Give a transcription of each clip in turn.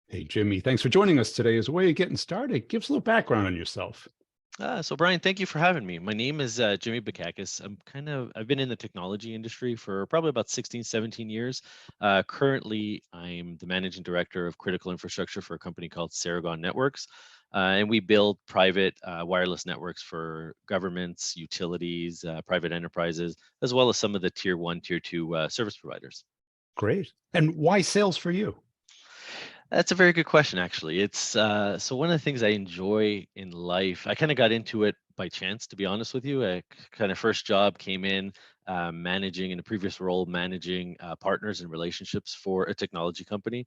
Hey, Jimmy, thanks for joining us today. As a way of getting started, give us a little background on yourself. So Brian, thank you for having me. My name is Jimmy Bakakis. I've been in the technology industry for probably about 16, 17 years. Currently, I'm the managing director of critical infrastructure for a company called Saragon Networks. And we build private wireless networks for governments, utilities, private enterprises, as well as some of the tier one, tier two service providers. Great. And why sales for you? That's a very good question, actually. It's so one of the things I enjoy in life. I kind of got into it by chance, to be honest with you. I kind of first job came in managing in a previous role, managing partners and relationships for a technology company,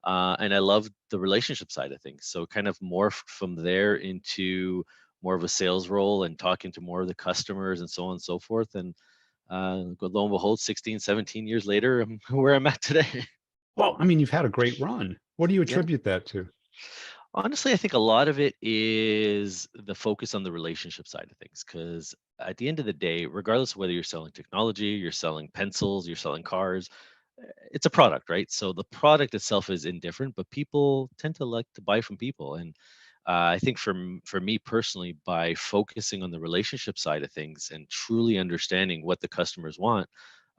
and I loved the relationship side of things. So kind of morphed from there into more of a sales role and talking to more of the customers and so on and so forth. And lo and behold, 16, 17 years later, I'm where I'm at today. Well, I mean, you've had a great run. What do you Yeah. attribute that to? Honestly, I think a lot of it is the focus on the relationship side of things. Because at the end of the day, regardless of whether you're selling technology, you're selling pencils, you're selling cars, it's a product, right? So the product itself is indifferent, but people tend to like to buy from people. And I think for me personally, by focusing on the relationship side of things and truly understanding what the customers want,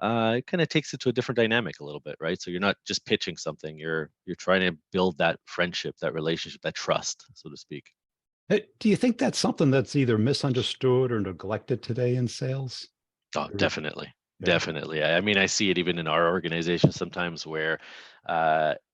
it kind of takes it to a different dynamic a little bit, right? So you're not just pitching something; you're trying to build that friendship, that relationship, that trust, so to speak. Do you think that's something that's either misunderstood or neglected today in sales? Oh, Or- definitely. Yeah. Definitely. I mean, I see it even in our organization sometimes where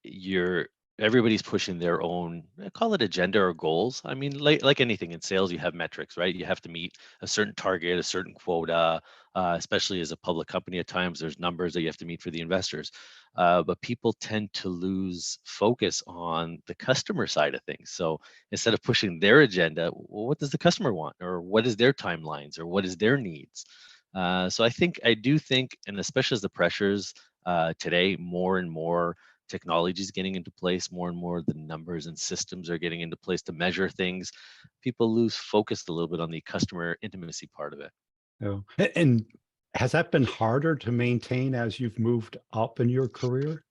you're everybody's pushing their own, call it agenda or goals. I mean, like anything in sales, you have metrics, right? You have to meet a certain target, a certain quota, especially as a public company. At times, there's numbers that you have to meet for the investors. But people tend to lose focus on the customer side of things. So instead of pushing their agenda, well, what does the customer want? Or what is their timelines? Or what is their needs? So I do think, and especially as the pressures today, more and more technology is getting into place, more and more the numbers and systems are getting into place to measure things. People lose focus a little bit on the customer intimacy part of it. Oh. And has that been harder to maintain as you've moved up in your career?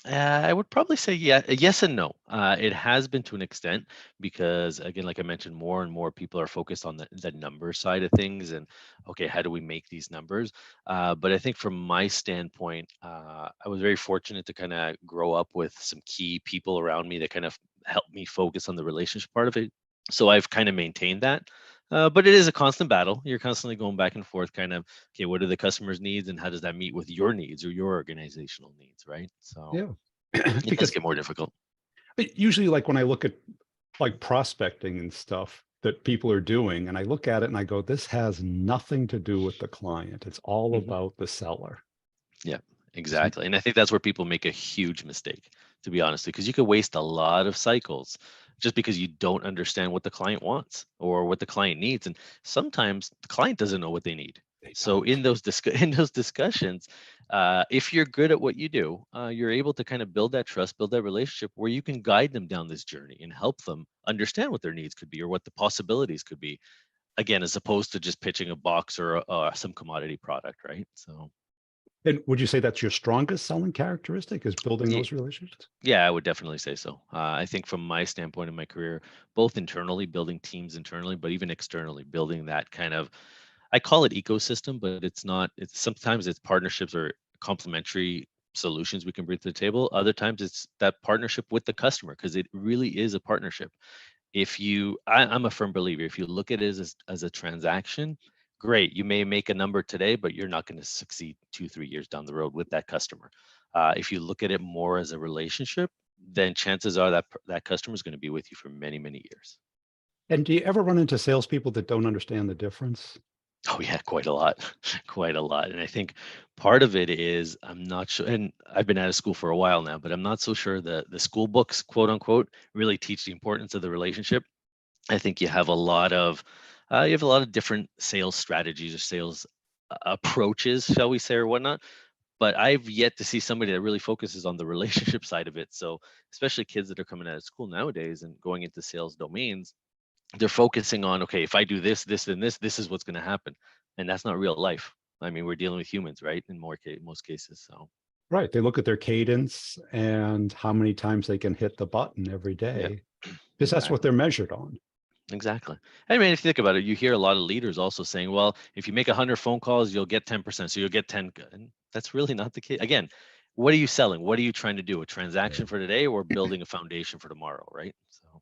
I would probably say yes and no. It has been to an extent because, again, like I mentioned, more and more people are focused on the number side of things and, okay, how do we make these numbers? But I think from my standpoint, I was very fortunate to kind of grow up with some key people around me that kind of helped me focus on the relationship part of it. So I've kind of maintained that. But it is a constant battle. You're constantly going back and forth, kind of, okay, what are the customer's needs and how does that meet with your needs or your organizational needs, right? So. Yeah. It does Because get more difficult. usually, like when I look at like prospecting and stuff that people are doing, and I look at it and I go, this has nothing to do with the client. It's all Mhm. about the seller. Yeah, exactly. And I think that's where people make a huge mistake, to be honest, because you could waste a lot of cycles just because you don't understand what the client wants or what the client needs. And sometimes the client doesn't know what they need. They So don't. in those in those discussions, if you're good at what you do, you're able to kind of build that trust, build that relationship where you can guide them down this journey and help them understand what their needs could be or what the possibilities could be. Again, as opposed to just pitching a box or some commodity product, right? So. And would you say that's your strongest selling characteristic is building those relationships? Yeah, I would definitely say so. I think from my standpoint in my career, both internally, building teams internally, but even externally, building that kind of, I call it ecosystem, but it's not, it's sometimes it's partnerships or complementary solutions we can bring to the table. Other times it's that partnership with the customer because it really is a partnership. I'm a firm believer, if you look at it as a transaction, great, you may make a number today, but you're not going to succeed 2, 3 years down the road with that customer. If you look at it more as a relationship, then chances are that customer is going to be with you for many, many years. And do you ever run into salespeople that don't understand the difference? Oh yeah, quite a lot, quite a lot. And I think part of it is I'm not sure, and I've been out of school for a while now, but I'm not so sure the school books, quote unquote, really teach the importance of the relationship. I think you have a lot of different sales strategies or sales approaches, shall we say, or whatnot. But I've yet to see somebody that really focuses on the relationship side of it. So, especially kids that are coming out of school nowadays and going into sales domains, they're focusing on, okay, if I do this, this, and this is what's going to happen, and that's not real life. I mean, we're dealing with humans, right? In most cases. So. Right. They look at their cadence and how many times they can hit the button every Yeah, day, because that's what exactly. they're measured on. Exactly. I mean, if you think about it, you hear a lot of leaders also saying, well, if you make 100 phone calls, you'll get 10%. So you'll get 10. And that's really not the case. Again, what are you selling? What are you trying to do? A Yeah. transaction for today or building a foundation for tomorrow, right? So,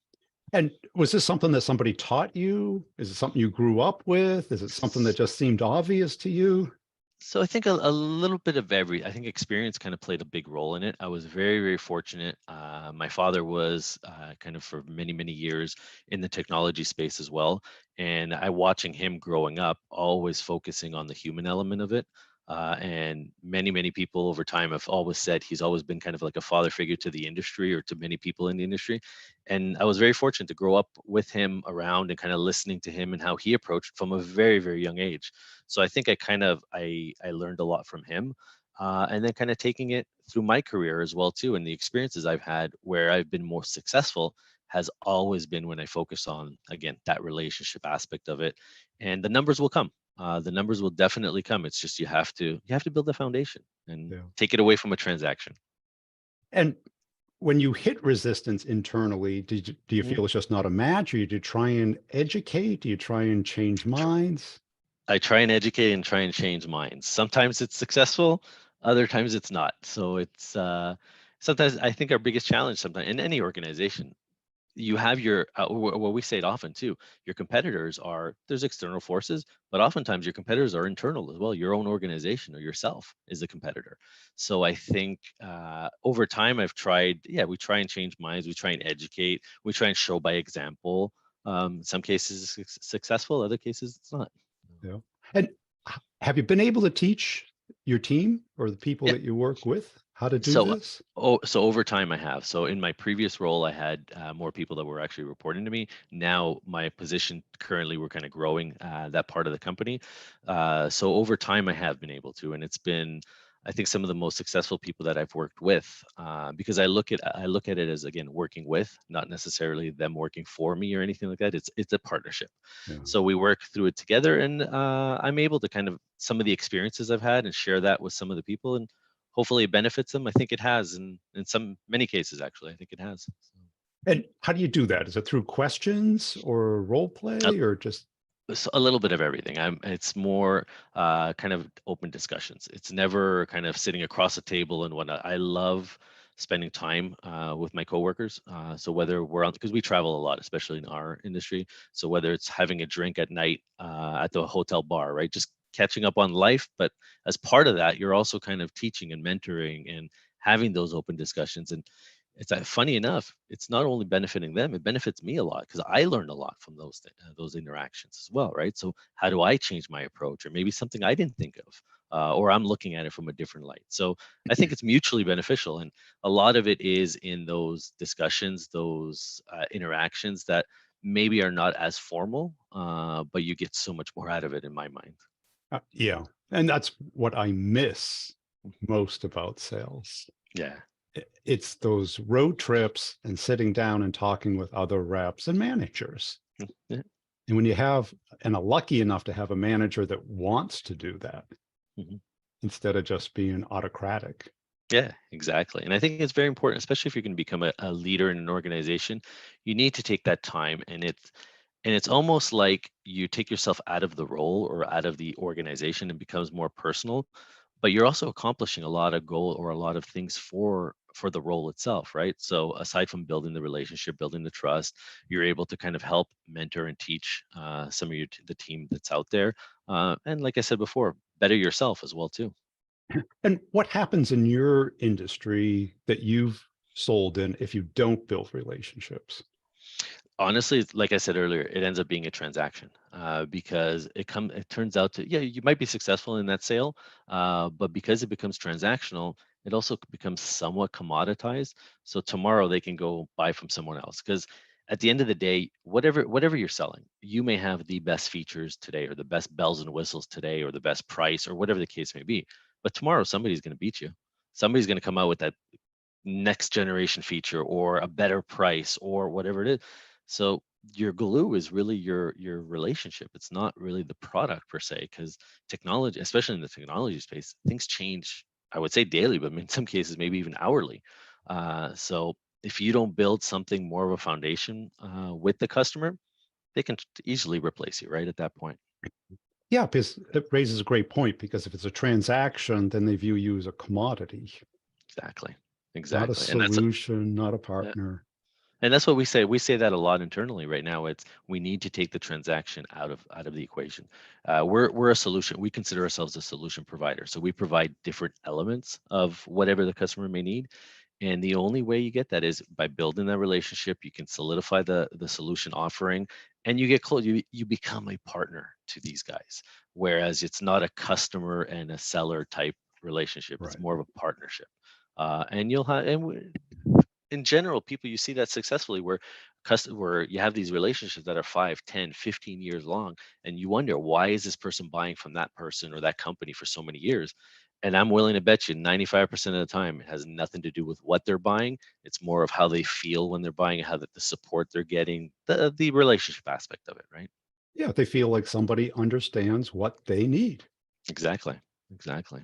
And was this something that somebody taught you? Is it something you grew up with? Is it something that just seemed obvious to you? So I think a little bit of every. I think experience kind of played a big role in it. I was very, very fortunate. My father was kind of for many, many years in the technology space as well, and I watching him growing up, always focusing on the human element of it. And many, many people over time have always said he's always been kind of like a father figure to the industry or to many people in the industry. And I was very fortunate to grow up with him around and kind of listening to him and how he approached from a very, very young age. So I think I learned a lot from him, and then kind of taking it through my career as well too, and the experiences I've had where I've been more successful has always been when I focus on again that relationship aspect of it, and the numbers will come. The numbers will definitely come. It's just you have to build the foundation and Yeah. take it away from a transaction. And when you hit resistance internally, do you Mhm. feel it's just not a match, or you do try and educate? Do you try and change minds? I try and educate and try and change minds. Sometimes it's successful, other times it's not. So it's sometimes I think our biggest challenge sometimes in any organization, you have your well, we say it often too. Your competitors are there's external forces, but oftentimes your competitors are internal as well. Your own organization or yourself is a competitor. So I think over time I've tried. Yeah, we try and change minds. We try and educate. We try and show by example. Some cases it's successful, other cases it's not. Yeah. And have you been able to teach your team or the people Yeah. that you work with how to do So, this? so over time I have. So in my previous role, I had more people that were actually reporting to me. Now my position currently, we're kind of growing that part of the company. So over time, I have been able to, and it's been, I think, some of the most successful people that I've worked with, because I look at it as again working with, not necessarily them working for me or anything like that. It's a partnership. Yeah. So we work through it together, and I'm able to kind of some of the experiences I've had and share that with some of the people, and hopefully it benefits them. I think it has in some many cases actually. I think it has. And how do you do that? Is it through questions or role So, play or just a little bit of everything. It's more kind of open discussions. It's never kind of sitting across a table and whatnot. I love spending time with my coworkers. So whether we're on, because we travel a lot, especially in our industry. So whether it's having a drink at night at the hotel bar, right? Just catching up on life. But as part of that, you're also kind of teaching and mentoring and having those open discussions. And it's funny enough, it's not only benefiting them, it benefits me a lot because I learned a lot from those interactions as well, right? So how do I change my approach, or maybe something I didn't think of, or I'm looking at it from a different light? So I think it's mutually beneficial, and a lot of it is in those discussions, those interactions that maybe are not as formal, but you get so much more out of it, in my mind. yeah. And that's what I miss most about sales. Yeah. It's those road trips and sitting down and talking with other reps and managers. Mm, yeah. And when you have, and are lucky enough to have a manager that wants to do that Mhm. instead of just being autocratic. Yeah, exactly. And I think it's very important, especially if you're going to become a leader in an organization, you need to take that time, and it's almost like you take yourself out of the role or out of the organization and becomes more personal, but you're also accomplishing a lot of goal or a lot of things for the role itself, right? So aside from building the relationship, building the trust, you're able to kind of help mentor and teach some of the team that's out there, and like I said before, better yourself as well too. And what happens in your industry that you've sold in if you don't build relationships? Honestly, like I said earlier, it ends up being a transaction because it turns out to, yeah, you might be successful in that sale, but because it becomes transactional, it also becomes somewhat commoditized. So tomorrow they can go buy from someone else because at the end of the day, whatever you're selling, you may have the best features today or the best bells and whistles today or the best price or whatever the case may be, but tomorrow somebody's going to beat you. Somebody's going to come out with that next generation feature or a better price or whatever it is. So your glue is really your relationship. It's not really the product per se, because technology, especially in the technology space, things change I would say daily, but in some cases maybe even hourly. So if you don't build something more of a foundation with the customer, they can easily replace you right at that point. Yeah, because it raises a great point, because if it's a transaction, then they view you as a commodity, Exactly, not a exactly, and solution, not a uh, partner. and that's what we say. We say that a lot internally right now. It's we need to take the transaction out of the equation. We're a solution. We consider ourselves a solution provider. So we provide different elements of whatever the customer may need. And the only way you get that is by building that relationship. You can solidify the solution offering, and you get close. You become a partner to these guys. Whereas it's not a customer and a seller type relationship. It's Right. more of a partnership. And you'll have in general, people you see that successfully where you have these relationships that are 5, 10, 15 years long, and you wonder why is this person buying from that person or that company for so many years. And I'm willing to bet you 95% of the time it has nothing to do with what they're buying. It's more of how they feel when they're buying, how the support they're getting, the relationship aspect of it, right? Yeah, they feel like somebody understands what they need. Exactly, exactly.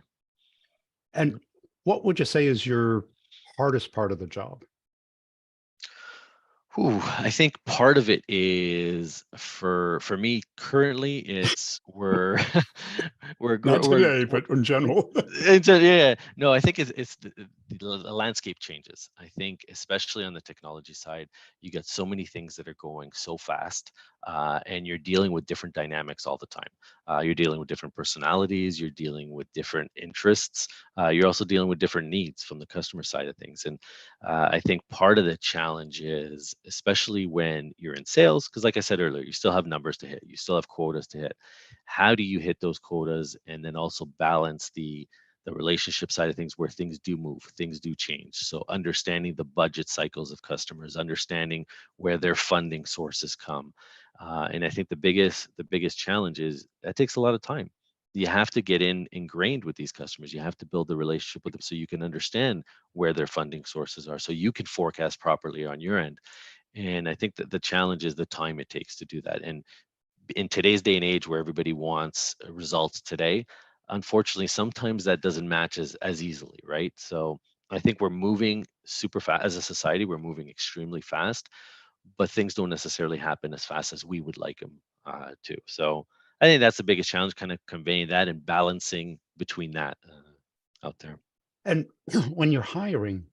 And what would you say is your hardest part of the job? Whew, I think part of it is for me currently it's Not we're today, but in general. yeah, no, I think it's the landscape changes. I think especially on the technology side, you got so many things that are going so fast, and you're dealing with different dynamics all the time. You're dealing with different personalities, you're dealing with different interests, you're also dealing with different needs from the customer side of things. And I think part of the challenge is, especially when you're in sales, because like I said earlier, you still have numbers to hit, you still have quotas to hit. How do you hit those quotas and then also balance the relationship side of things where things do move, things do change. So understanding the budget cycles of customers, understanding where their funding sources come. And I think the biggest challenge is that takes a lot of time. You have to get ingrained with these customers. You have to build the relationship with them so you can understand where their funding sources are, so you can forecast properly on your end. And I think that the challenge is the time it takes to do that. And in today's day and age where everybody wants results today, unfortunately sometimes that doesn't match as easily, right? So I think we're moving super fast as a society, we're moving extremely fast, but things don't necessarily happen as fast as we would like them to. So I think that's the biggest challenge, kind of conveying that and balancing between that out there. And when you're hiring,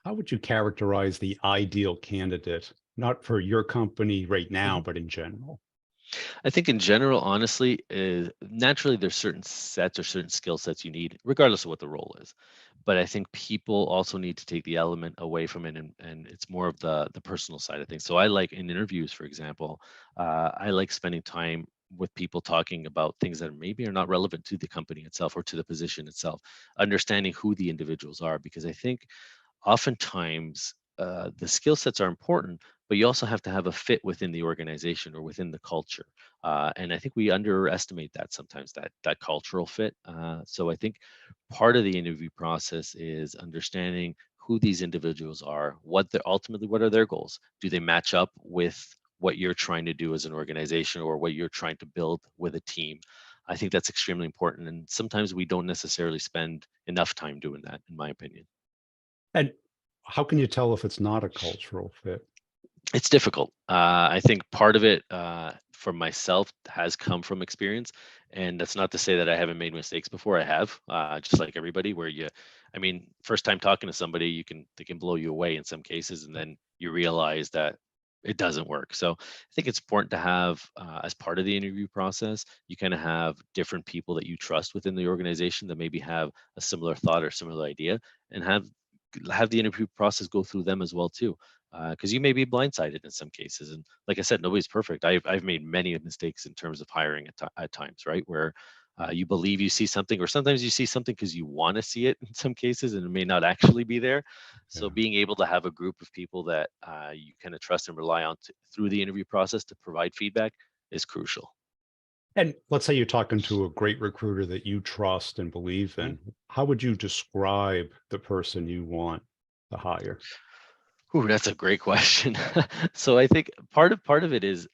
how would you characterize the ideal candidate? Not for your company right now, Mhm. but in general. I think in general, honestly, naturally there's certain sets or certain skill sets you need, regardless of what the role is. But I think people also need to take the element away from it, and it's more of the personal side of things. So I like in interviews, for example, I like spending time with people talking about things that maybe are not relevant to the company itself or to the position itself, understanding who the individuals are, because I think oftentimes the skill sets are important, but you also have to have a fit within the organization or within the culture. And I think we underestimate that sometimes, that cultural fit. So I think part of the interview process is understanding who these individuals are, what are their goals? Do they match up with what you're trying to do as an organization or what you're trying to build with a team? I think that's extremely important. And sometimes we don't necessarily spend enough time doing that, in my opinion. And how can you tell if it's not a cultural fit? It's difficult. I think part of it for myself has come from experience, and that's not to say that I haven't made mistakes before. I have, just like everybody. I mean, first time talking to somebody, they can blow you away in some cases, and then you realize that it doesn't work. So I think it's important to have, as part of the interview process, you kind of have different people that you trust within the organization that maybe have a similar thought or similar idea, and have the interview process go through them as well too, because you may be blindsided in some cases. And like I said, nobody's perfect. I've made many mistakes in terms of hiring at times, right? Where you believe you see something, or sometimes you see something because you want to see it in some cases, and it may not actually be there. So Yeah. being able to have a group of people that you kind of trust and rely on through the interview process to provide feedback is crucial. And let's say you're talking to a great recruiter that you trust and believe Mhm. in. How would you describe the person you want to hire? Ooh, that's a great question. So I think part of it is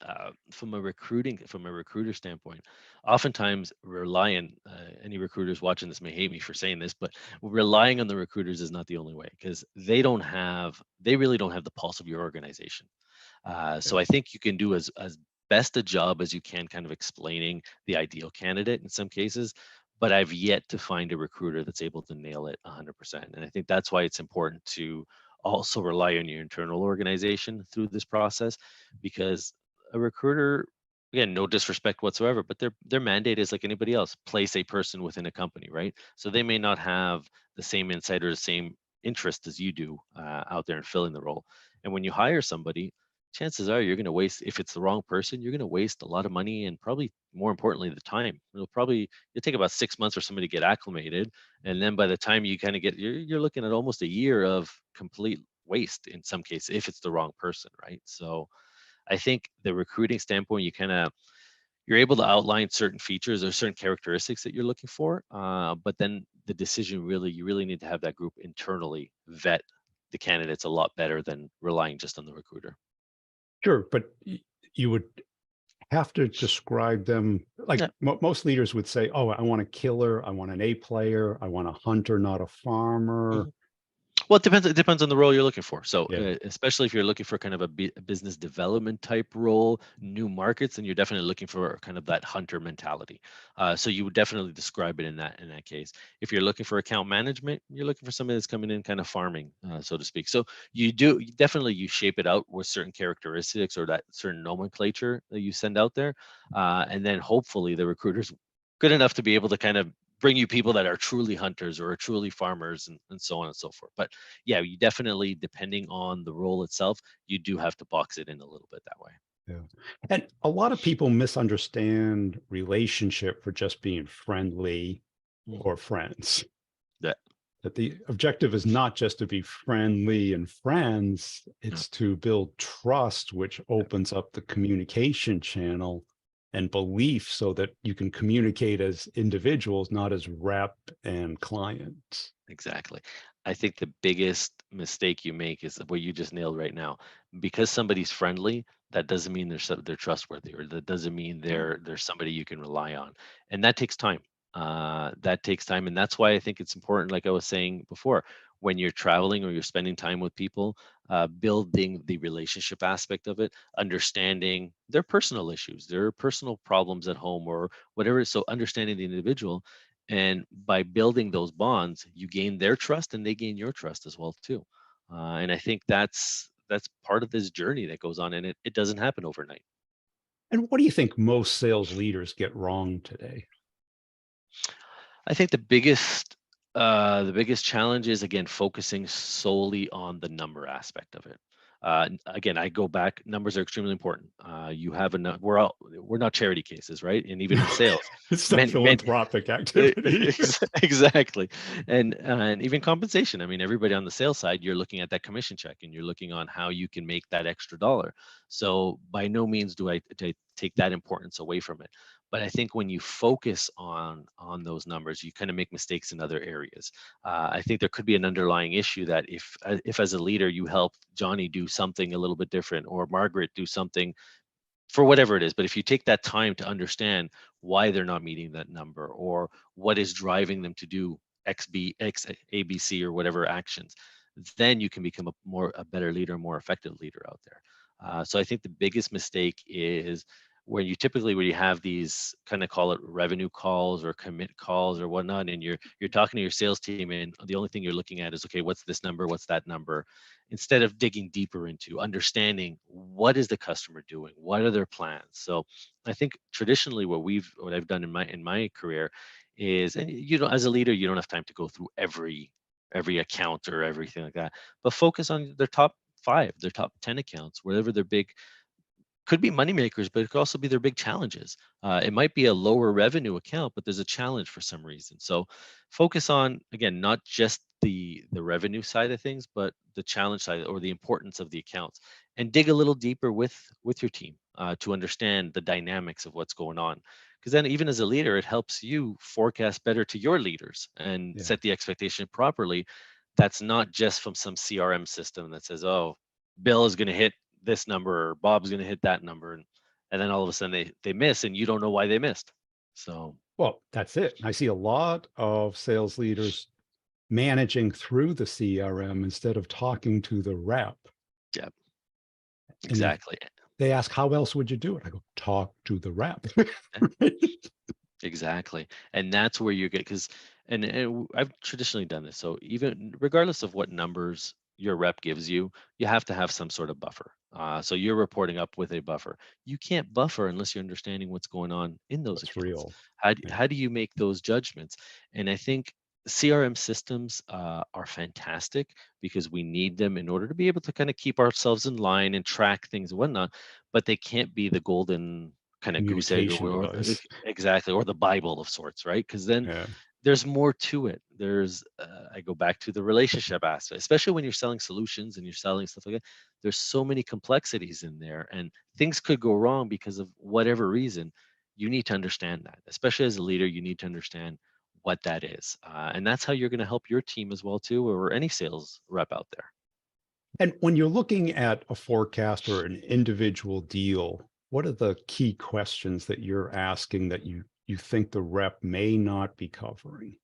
from a recruiter standpoint. Oftentimes, relying any recruiters watching this may hate me for saying this, but relying on the recruiters is not the only way because they really don't have the pulse of your organization. So Yeah. I think you can do as best a job as you can, kind of explaining the ideal candidate in some cases. But I've yet to find a recruiter that's able to nail it 100%. And I think that's why it's important to also rely on your internal organization through this process, because a recruiter, again, no disrespect whatsoever, but their mandate is like anybody else: place a person within a company, right? So they may not have the same insight or the same interest as you do out there in filling the role. And when you hire somebody, chances are you're going to waste, if it's the wrong person, you're going to waste a lot of money and probably more importantly the time. It'll take about 6 months for somebody to get acclimated, and then by the time you kind of get, you're looking at almost a year of complete waste in some cases if it's the wrong person, right? So I think the recruiting standpoint, you're able to outline certain features or certain characteristics that you're looking for, but then the decision, really, you really need to have that group internally vet the candidates a lot better than relying just on the recruiter. Sure, but you would have to describe them like Yeah. most leaders would say, "Oh, I want a killer, I want an A player, I want a hunter, not a farmer." Mhm. Well, it depends on the role you're looking for. So, Yeah, especially if you're looking for kind of a business development type role, new markets, then you're definitely looking for kind of that hunter mentality. So you would definitely describe it in that case. If you're looking for account management, you're looking for somebody that's coming in kind of farming, so to speak. So you shape it out with certain characteristics or that certain nomenclature that you send out there, and then hopefully the recruiters good enough to be able to kind of bring you people that are truly hunters or are truly farmers, and so on and so forth. But yeah, you definitely, depending on the role itself, you do have to box it in a little bit that way. yeah. And a lot of people misunderstand relationship for just being friendly Mhm. or friends. Yeah. That the objective is not just to be friendly and friends, Yeah. it's to build trust, which opens up the communication channel and belief so that you can communicate as individuals, not as rep and client. Exactly. I think the biggest mistake you make is what you just nailed right now. Because somebody's friendly, that doesn't mean they're trustworthy, or that doesn't mean Yeah. they're somebody you can rely on, and that takes time. That takes time, and that's why I think it's important. Like I was saying before, when you're traveling or you're spending time with people, building the relationship aspect of it, understanding their personal issues, their personal problems at home, or whatever. So understanding the individual, and by building those bonds, you gain their trust and they gain your trust as well too. And I think that's part of this journey that goes on, and it doesn't happen overnight. And what do you think most sales leaders get wrong today? I think the biggest challenge is, again, focusing solely on the number aspect of it. Again, I go back. Numbers are extremely important. You have enough. We're not charity cases, right? And even in No, sales, it's not men philanthropic activity. Exactly. And even compensation. I mean, everybody on the sales side, you're looking at that commission check and you're looking on how you can make that extra dollar. So by no means do I take that importance away from it. But I think when you focus on those numbers, you kind of make mistakes in other areas. I think there could be an underlying issue that if as a leader you help Johnny do something a little bit different, or Margaret do something for whatever it is. But if you take that time to understand why they're not meeting that number, or what is driving them to do ABC, or whatever actions, then you can become a better leader, a more effective leader out there. So I think the biggest mistake is when you have these, kind of call it revenue calls or commit calls or whatnot, and you're talking to your sales team, and the only thing you're looking at is, okay, what's this number, what's that number, instead of digging deeper into understanding what is the customer doing, what are their plans. So I think traditionally what I've done in my career is, and as a leader, you don't have time to go through every account or everything like that, but focus on their top 5, their top 10 accounts, wherever they're big, could be money makers, but it could also be their big challenges. It might be a lower revenue account, but there's a challenge for some reason. So focus on, again, not just the revenue side of things, but the challenge side, or the importance of the accounts, and dig a little deeper with your team to understand the dynamics of what's going on. Because then, even as a leader, it helps you forecast better to your leaders and Yeah. set the expectation properly. That's not just from some CRM system that says, "Oh, Bill is going to hit this number or Bob's going to hit that number, and then all of a sudden they miss, and you don't know why they missed. So Well, that's it. I see a lot of sales leaders managing through the CRM instead of talking to the rep. yeah, And if exactly. they ask, how else would you do it? I go, talk to the rep. Exactly. And that's where you get, because, I've traditionally done this. So even regardless of what numbers your rep gives you, you have to have some sort of buffer. So you're reporting up with a buffer. You can't buffer unless you're understanding what's going on in those What's accounts. real? Yeah. How do you make those judgments? And I think CRM systems are fantastic because we need them in order to be able to kind of keep ourselves in line and track things and whatnot, but they can't be the golden kind of goose egg, Communication device. exactly, or the Bible of sorts, right? Because then Yeah. there's more to it. I go back to the relationship aspect, especially when you're selling solutions and you're selling stuff like that. There's so many complexities in there, and things could go wrong because of whatever reason. You need to understand that, especially as a leader. You need to understand what that is, and that's how you're going to help your team as well too, or any sales rep out there. And when you're looking at a forecast or an individual deal, what are the key questions that you're asking that you think the rep may not be covering?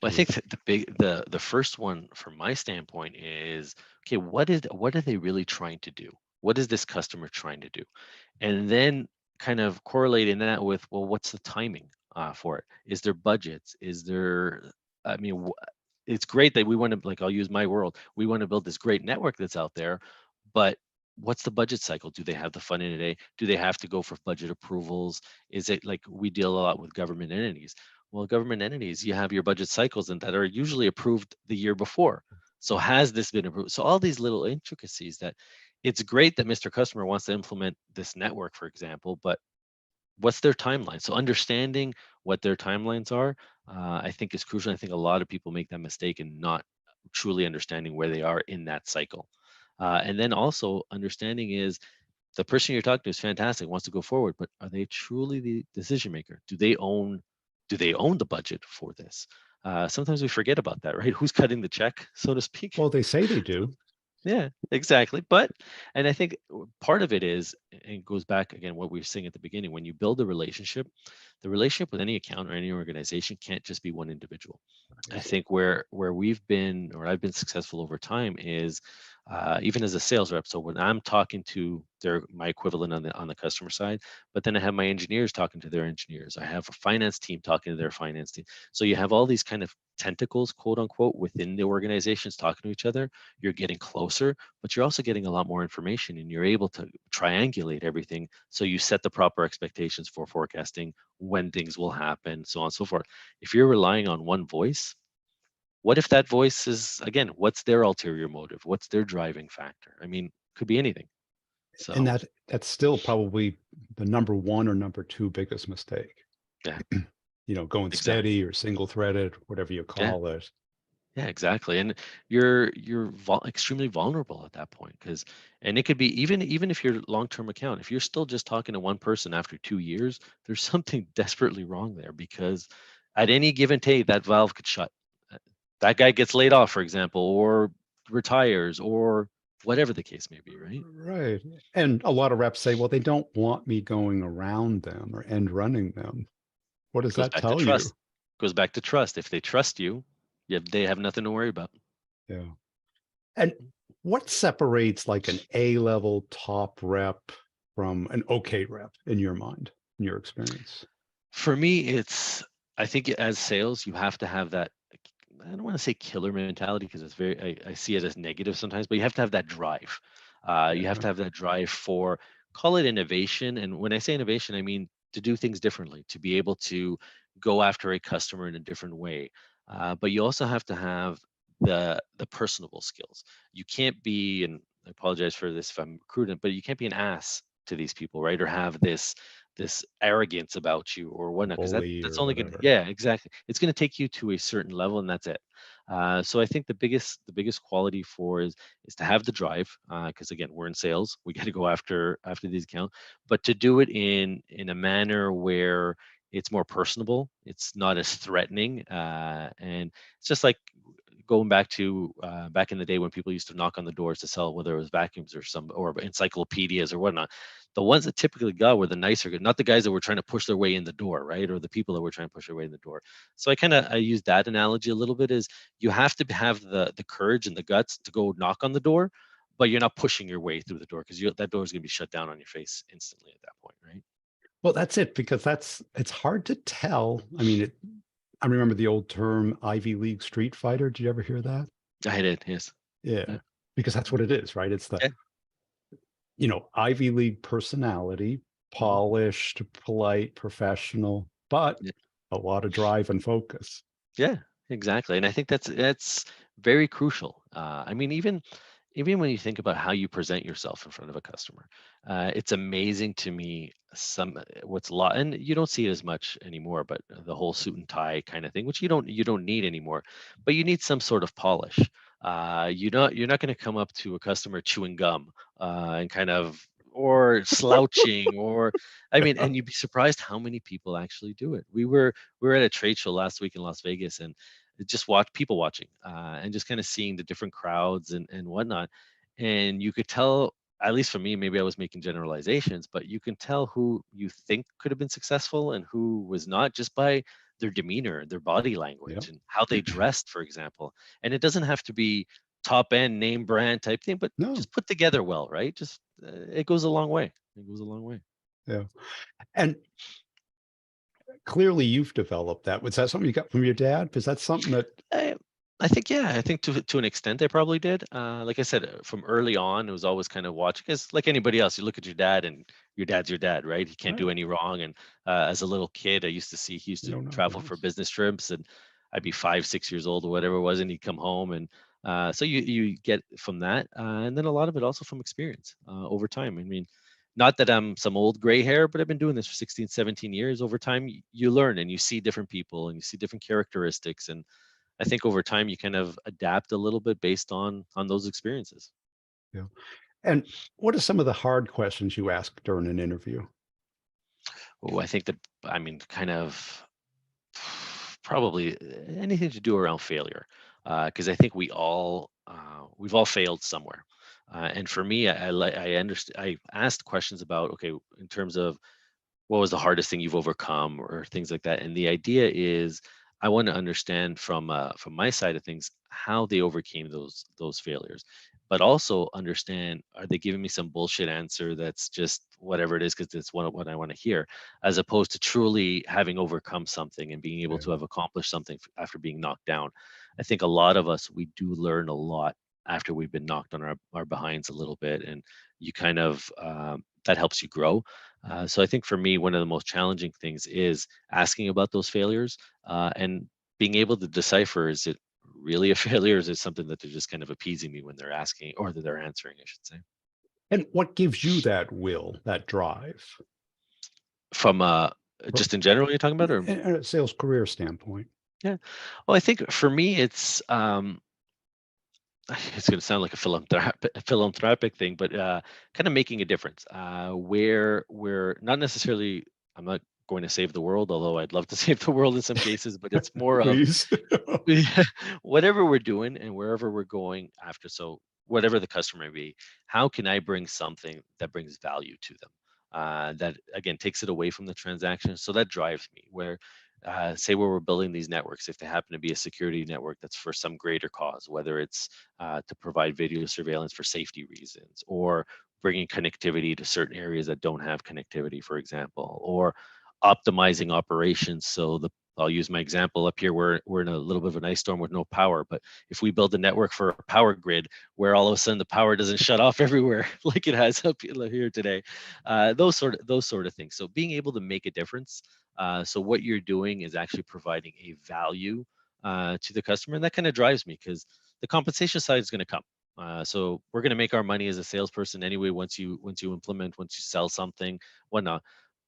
Well, I To think that the first one from my standpoint is, okay, what are they really trying to do? What is this customer trying to do? And then kind of correlating that with, well, what's the timing for it? Is there budgets? Is there, I mean, it's great that we want to, like, I'll use my world. We want to build this great network that's out there, but what's the budget cycle? Do they have the funding today? Do they have to go for budget approvals? Is it like we deal a lot with government entities? Well, government entities, you have your budget cycles and that are usually approved the year before. So has this been approved? So all these little intricacies that it's great that Mr. Customer wants to implement this network, for example, but what's their timeline? So understanding what their timelines are, I think is crucial. I think a lot of people make that mistake in not truly understanding where they are in that cycle. And then also understanding is the person you're talking to is fantastic, wants to go forward, but are they truly the decision maker? Do they own the budget for this? Sometimes we forget about that, right? Who's cutting the check, so to speak? well, they say they do. Yeah, exactly. But, and I think part of it is, and it goes back again, what we were saying at the beginning, when you build a relationship, the relationship with any account or any organization can't just be one individual. I Right. think where we've been, or I've been successful over time is, even as a sales rep. So when I'm talking to my equivalent on the customer side, but then I have my engineers talking to their engineers. I have a finance team talking to their finance team. So you have all these kind of tentacles, quote unquote, within the organizations talking to each other. You're getting closer, but you're also getting a lot more information, and you're able to triangulate everything. So you set the proper expectations for forecasting when things will happen, so on and so forth. If you're relying on one voice, what if that voice is, again, what's their ulterior motive? What's their driving factor? I mean, could be anything. And So that's still probably the number one or number two biggest mistake. yeah, Going exactly. steady or single threaded, whatever you Yeah. call it. Yeah, exactly. And you're extremely vulnerable at that point, because, and it could be even if you're long-term account, if you're still just talking to one person after 2 years, there's something desperately wrong there, because at any given day that valve could shut. Uh, That guy gets laid off, for example, or retires, or whatever the case may be, right? Right. And a lot of reps say, well, they don't want me going around them or end running them. What does Goes that back to tell you? trust. Goes back to trust. If they trust you, yeah, they have nothing to worry about. Yeah. And what separates like an A-level top rep from an okay rep in your mind, in your experience? For me, I think as sales, you have to have that, I don't want to say killer mentality, because it's I see it as negative sometimes, but you have to have that drive. You have Yeah. to have that drive for, call it innovation. And when I say innovation, I mean to do things differently, to be able to go after a customer in a different way. But you also have to have the personable skills. You can't be, and I apologize for this if I'm prudent, but you can't be an ass to these people, right? Or have this arrogance about you or whatnot, because Bully that's or only going to, whatever. yeah, exactly, it's going to take you to a certain level, and that's it. So I think the biggest quality for is to have the drive, because again, we're in sales, we got to go after these accounts, but to do it in a manner where it's more personable, it's not as threatening, and it's just like going back to back in the day when people used to knock on the doors to sell, whether it was vacuums or some or encyclopedias or whatnot, the ones that typically got were the nicer, not the guys that were trying to push their way in the door, right? Or the people that were trying to push their way in the door. So I use that analogy a little bit. Is you have to have the courage and the guts to go knock on the door, but you're not pushing your way through the door because that door is going to be shut down on your face instantly at that point, right? Well, that's it, because it's hard to tell. I mean, I remember the old term Ivy League street fighter. Did you ever hear that? I did, yes. Yeah, Yeah. because that's what it is, right? It's the, Yeah. Ivy League personality, Mhm. polished, polite, professional, but Yeah. a lot of drive and focus. Yeah, exactly. And I think that's very crucial. I mean, even when you think about how you present yourself in front of a customer, it's amazing to me what's a lot, and you don't see it as much anymore. But the whole suit and tie kind of thing, which you don't need anymore, but you need some sort of polish. You're not going to come up to a customer chewing gum and kind of or slouching or I mean, and you'd be surprised how many people actually do it. We were at a trade show last week in Las Vegas and just watch people watching and just kind of seeing the different crowds and whatnot. And you could tell, at least for me, maybe I was making generalizations, but you can tell who you think could have been successful and who was not just by their demeanor, their body Yep. language, and how they dressed, for example. And it doesn't have to be top end name brand type thing, but No. just put together well, right? Just it goes a long way. It goes a long way. Yeah. And clearly you've developed that. Was that something you got from your dad? Because that's something that, I, I think yeah, I think to an extent I probably did. Like I said, from early on, it was always kind of watching because like anybody else, you look at your dad and your dad's your dad, right? He can't do right, any wrong. And as a little kid, I used to see he used you to don't know travel for things. business trips, and I'd be 5, 6 years old or whatever it was, and he'd come home, and so you get from that, and then a lot of it also from experience over time. I mean. Not that I'm some old gray hair, but I've been doing this for 16, 17 years. Over time, you learn and you see different people and you see different characteristics. And I think over time you kind of adapt a little bit based on those experiences. Yeah. And what are some of the hard questions you ask during an interview? Oh, I think that I mean kind of probably anything to do around failure, because I think we've all failed somewhere. And for me, I understand. I asked questions about okay, in terms of what was the hardest thing you've overcome or things like that. And the idea is I want to understand from my side of things how they overcame those failures, but also understand are they giving me some bullshit answer that's just whatever it is because it's what I want to hear, as opposed to truly having overcome something and being able Yeah. to have accomplished something after being knocked down. I think a lot of us we do learn a lot after we've been knocked on our behinds a little bit, and you kind of that helps you grow. So I think for me, one of the most challenging things is asking about those failures and being able to decipher, is it really a failure? Or is it something that they're just kind of appeasing me when they're asking or that they're answering, I should say. And what gives you that will, that drive? From Or just in general, you're talking about, or a sales career standpoint? yeah. Well, I think for me, it's going to sound like a philanthropic thing, but kind of making a difference. Where we're not necessarily, I'm not going to save the world, although I'd love to save the world in some cases, but it's more of Please. whatever we're doing and wherever we're going after. So whatever the customer may be, how can I bring something that brings value to them? That again takes it away from the transaction. So that drives me. Where say where we're building these networks, if they happen to be a security network that's for some greater cause, whether it's to provide video surveillance for safety reasons, or bringing connectivity to certain areas that don't have connectivity, for example, or optimizing operations. So I'll use my example up here. We're in a little bit of an ice storm with no power, but if we build a network for a power grid where all of a sudden the power doesn't shut off everywhere like it has up here today, those sort of things. So being able to make a difference. So what you're doing is actually providing a value to the customer, and that kind of drives me because the compensation side is going to come. So we're going to make our money as a salesperson anyway. Once you implement, once you sell something, whatnot,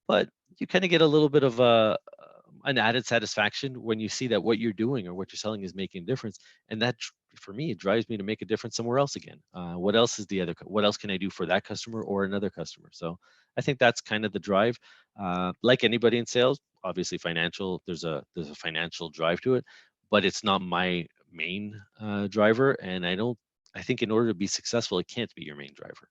but you kind of get a little bit of an added satisfaction when you see that what you're doing or what you're selling is making a difference, and for me it drives me to make a difference somewhere else again. What else is what else can I do for that customer or another customer? So I think that's kind of the drive. Like anybody in sales, obviously financial, there's a financial drive to it, but it's not my main driver. And I think in order to be successful, it can't be your main driver,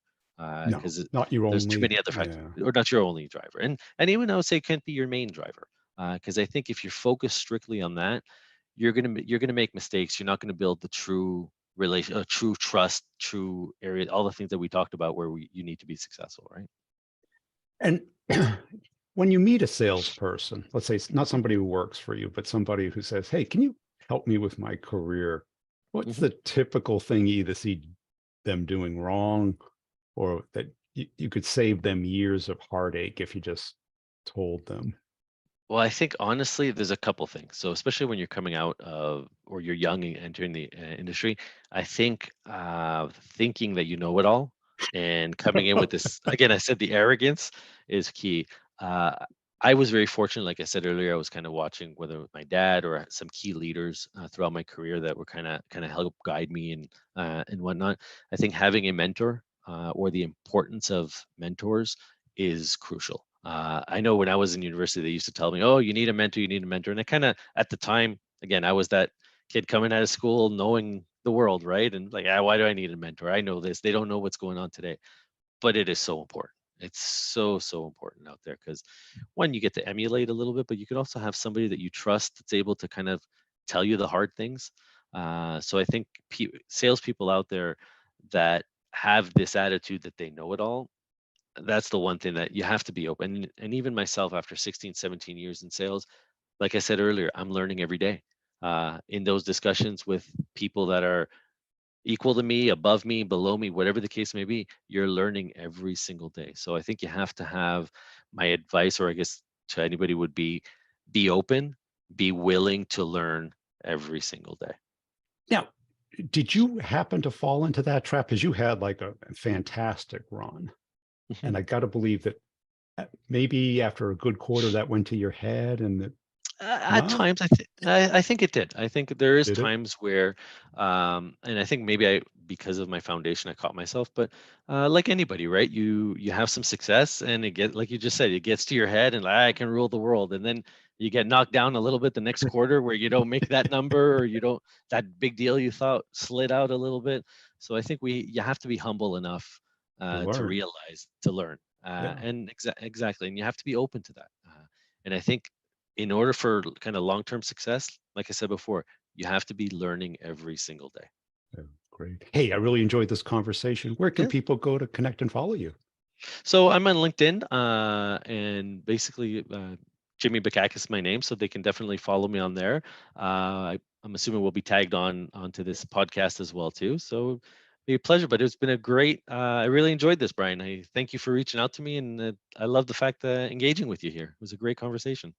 No, because not your there's too only. many other factors, Yeah. or not your only driver. And even I would say it can't be your main driver, because I think if you're focused strictly on that, you're gonna make mistakes. You're not gonna build the true relation, true trust, true area, all the things that we talked about where you need to be successful, right? And when you meet a salesperson, let's say it's not Mhm, somebody who works for you, but somebody who says, "Hey, can you help me with my career?" What's mhm. the typical thing you either see them doing wrong or that you could save them years of heartache if you just told them? Well, I think honestly, there's a couple things. So, especially when you're coming out of, or you're young and entering the industry, I think thinking that you know it all and coming in with this, again, I said the arrogance is key. Uh, I was very fortunate, like I said earlier, I was kind of watching whether with my dad or some key leaders throughout my career that were kind of help guide me and whatnot. I think having a mentor, or the importance of mentors, is crucial. I know when I was in university, they used to tell me, "Oh, you need a mentor, you need a mentor." And I kind of, at the time, again, I was that kid coming out of school knowing the world, right? And like, ah, why do I need a mentor? I know this. They don't know what's going on today, but it is so important. It's so important out there because one, you get to emulate a little bit, but you can also have somebody that you trust that's able to kind of tell you the hard things. So I think salespeople out there that have this attitude that they know it all, that's the one thing that you have to be open. And even myself, after 16, 17 years in sales, like I said earlier, I'm learning every day. In those discussions with people that are equal to me, above me, below me, whatever the case may be, you're learning every single day. So I think you have to have, my advice, or I guess to anybody, would be open, be willing to learn every single day. Now, did you happen to fall into that trap? Because you had like a fantastic run. Mhm. And I got to believe that maybe after a good quarter that went to your head and that, At no, times, I think it did. I think there is did it? times where, and I think maybe because of my foundation, I caught myself. But like anybody, right? You have some success, and it get, like you just said, it gets to your head, and like, I can rule the world, and then you get knocked down a little bit the next quarter where you don't make that number, or you don't, that big deal you thought slid out a little bit. So I think you have to be humble enough To to learn. realize, to learn, Yeah. and exactly, and you have to be open to that. And I think in order for kind of long-term success, like I said before, you have to be learning every single day. Yeah, great. Hey, I really enjoyed this conversation. Where can Yeah. people go to connect and follow you? So I'm on LinkedIn, and basically, Jimmy Bakakis is my name, so they can definitely follow me on there. I'm assuming we'll be tagged onto this podcast as well too. So be a pleasure. But it's been a great. I really enjoyed this, Brian. I thank you for reaching out to me, and I love the fact that engaging with you here. It was a great conversation.